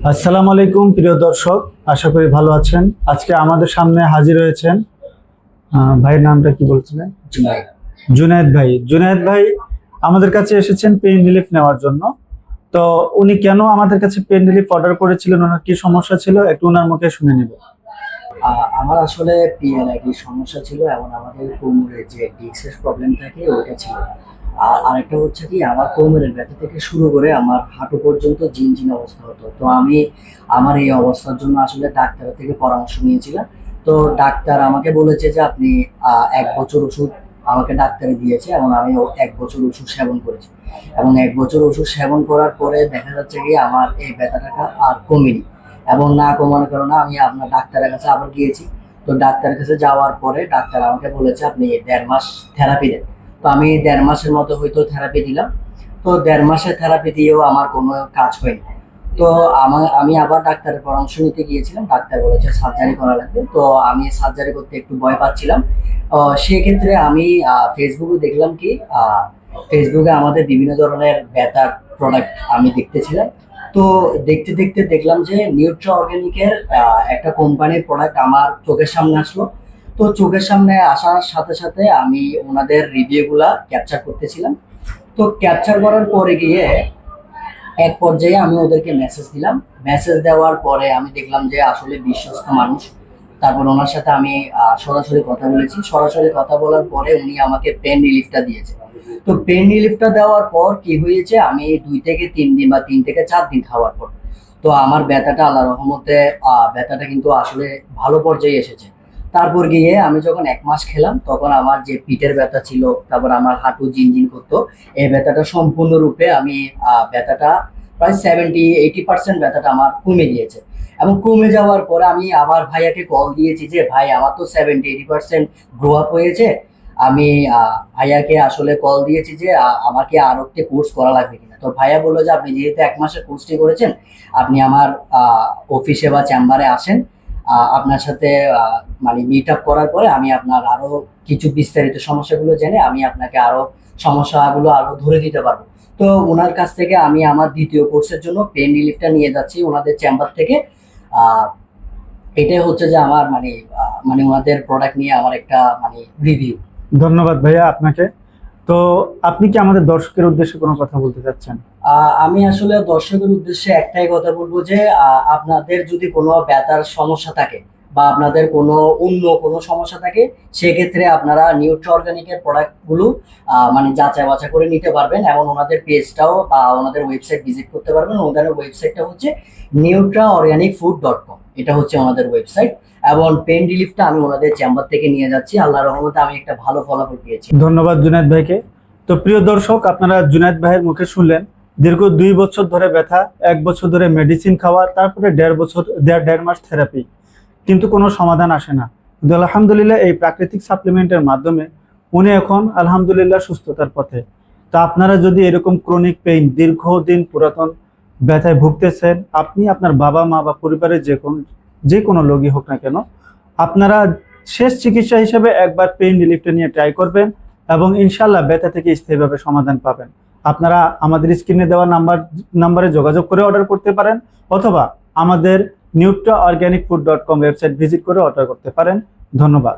আসসালামু আলাইকুম প্রিয় দর্শক, আশা করি ভালো আছেন। আজকে আমাদের সামনে হাজির হয়েছেন ভাইয়ের নামটা কি বলছিলেন? জুনাইদ। জুনায়েদ ভাই আমাদের কাছে এসেছেন পেইন রিলিফ নেওয়ার জন্য। তো উনি কেন আমাদের কাছে পেইন রিলিফ অর্ডার করেছিলেন, ওনার কি সমস্যা ছিল একটু ওনার মুখে শুনে নিব। আমার আসলে পিএলআইডি সমস্যা ছিল এবং আমাদের কোমরের যে ডিস্কের প্রবলেম থাকে ওটা ছিল। আর আরেকটা হচ্ছে কি, আমার কোমরের ব্যথা থেকে শুরু করে আমার হাঁটু পর্যন্ত ঝিনঝিন অবস্থা হতো। তো আমি আমার এই অবস্থার জন্য আসলে ডাক্তারের থেকে পরামর্শ নিয়েছিলাম। তো ডাক্তার আমাকে বলেছে যে আপনি 1 বছর ওষুধ আমাকে ডাক্তারে দিয়েছে এবং আমি 1 বছর ওষুধ সেবন করেছি। এবং 1 বছর ওষুধ সেবন করার পরে দেখা যাচ্ছে কি আমার এই ব্যথাটা আর কমেনি। এবং না কমানোর কারণে আমি আপনার ডাক্তারের কাছে আবার গিয়েছি। তো ডাক্তারের কাছে যাওয়ার পরে ডাক্তার আমাকে বলেছে আপনি 1.5 মাস থেরাপি দেন। তো আমি 1.5 মাসের মতো হয়তো থেরাপি দিলাম। তো 1.5 মাসের থেরাপি দিয়েও আমার কোনো কাজ হয়নি। তো আমি আবার ডাক্তারের পরামর্শ নিতে গিয়েছিলাম, ডাক্তার বলেছে সার্জারি করা লাগবে। তো আমি সার্জারি করতে একটু ভয় পাচ্ছিলাম। সেক্ষেত্রে আমি ফেসবুকে দেখলাম কি, ফেসবুকে আমাদের বিভিন্ন ধরনের ব্যথার প্রোডাক্ট আমি দেখতেছিলাম। তো দেখতে দেখতে দেখলাম যে নিউট্রা অর্গানিকের একটা কোম্পানির প্রোডাক্ট আমার চোখের সামনে আসলো। তো চোখের সামনে আসার সাথে সাথে আমি ওনাদের রিভিউগুলা ক্যাপচার করতেছিলাম। তো ক্যাপচার করার পরে গিয়ে এক পর্যায়ে আমি ওদেরকে মেসেজ দিলাম। মেসেজ দেওয়ার পরে আমি দেখলাম যে আসলে বিশ্বস্ত মানুষ। তারপর ওনার সাথে আমি সরাসরি কথা বলেছি। সরাসরি কথা বলার পরে উনি আমাকে পেন রিলিফটা দিয়েছে। তো পেন রিলিফটা দেওয়ার পর কি হয়েছে, আমি 2 থেকে 3 দিন বা 3 থেকে 4 দিন খাওয়ার পর তো আমার ব্যথাটা আল্লাহ রহমতে ব্যথাটা কিন্তু আসলে ভালো পর্যায়ে এসেছে। তারপর গিয়ে আমি যখন 1 মাস খেলাম তখন আমার যে পিঠের ব্যথা ছিল, তারপর আমার হাঁটু জিনজিন করতো, এই ব্যথাটা সম্পূর্ণরূপে আমি ব্যথাটা প্রায় 70-80% ব্যথাটা আমার কমে গিয়েছে। এবং কমে যাওয়ার পরে আমি আবার ভাইয়াকে কল দিয়েছি যে ভাই আমার তো 70-80% গ্রো আপ হয়েছে। আমি ভাইয়াকে আসলে কল দিয়েছি যে আমাকে আরো একটা কোর্স করা লাগবে কিনা। তো ভাইয়া বললো যে আপনি যেহেতু 1 মাসের কোর্সটি করেছেন, আপনি আমার অফিসে বা চেম্বারে আসেন। আপনার সাথে মানে মিট আপ করার পরে আমি আপনার আরো কিছু বিস্তারিত সমস্যাগুলো জেনে আমি আপনাকে আরো সমস্যাগুলো আরো ধরে দিতে পারবো। তো ওনার কাছ থেকে আমি আমার দ্বিতীয় কোর্সের জন্য পেন রিলিফটা নিয়ে যাচ্ছি ওনাদের চেম্বার থেকে। আহ এটাই হচ্ছে যে আমার মানে ওনাদের প্রোডাক্ট নিয়ে আমার একটা মানে রিভিউ। ধন্যবাদ ভাইয়া আপনাকে। তো আপনি কি আমাদের দর্শকের উদ্দেশ্যে কোনো কথা বলতে চাচ্ছেন? আমি আসলে দর্শকের উদ্দেশ্যে একটাই কথা বলবো যে আপনাদের যদি কোনো ব্যথার সমস্যা থাকে বা আপনাদের কোনো অন্য কোনো সমস্যা থাকে, সেক্ষেত্রে আপনারা নিউট্রা অর্গানিকের প্রোডাক্টগুলো মানে যাচাই বাছাই করে নিতে পারবেন এবং ওনাদের পেজটাও বা ওনাদের ওয়েবসাইট ভিজিট করতে পারবেন। ওনাদের ওয়েবসাইটটা হচ্ছে nutraorganicfood.com, এটা হচ্ছে ওনাদের ওয়েবসাইট। এবং পেন রিলিফটা আমি ওনাদের চেম্বার থেকে নিয়ে যাচ্ছি, আল্লাহর রহমতে আমি একটা ভালো ফলাফল পেয়েছি। ধন্যবাদ জুনায়েদ ভাইকে। তো প্রিয় দর্শক, আপনারা জুনায়েদ ভাইয়ের মুখে শুনলেন দীর্ঘ 2 বছর ধরে ব্যথা, 1 বছর ধরে মেডিসিন খাওয়া, তারপরে 1.5 বছর 1.5 মাস থেরাপি, কিন্তু কোনো সমাধান আসে না। কিন্তু আলহামদুলিল্লাহ এই প্রাকৃতিক সাপ্লিমেন্টের মাধ্যমে উনি এখন আলহামদুলিল্লাহ সুস্থতার পথে। তো আপনারা যদি এরকম ক্রনিক পেইন, দীর্ঘদিন পুরাতন ব্যথায় ভুগতেছেন, আপনি আপনার বাবা মা বা পরিবারের যে কোনো রোগী হোক না কেন, আপনারা শেষ চিকিৎসা হিসেবে একবার পেইন রিলিফটা নিয়ে ট্রাই করবেন এবং ইনশাল্লাহ ব্যথা থেকে স্থায়ীভাবে সমাধান পাবেন। আপনারা আমাদের স্ক্রিনে দেওয়া নাম্বারে যোগাযোগ করে অর্ডার করতে পারেন, অথবা আমাদের nutraorganicfood.com ওয়েবসাইট ভিজিট করে অর্ডার করতে পারেন। ধন্যবাদ।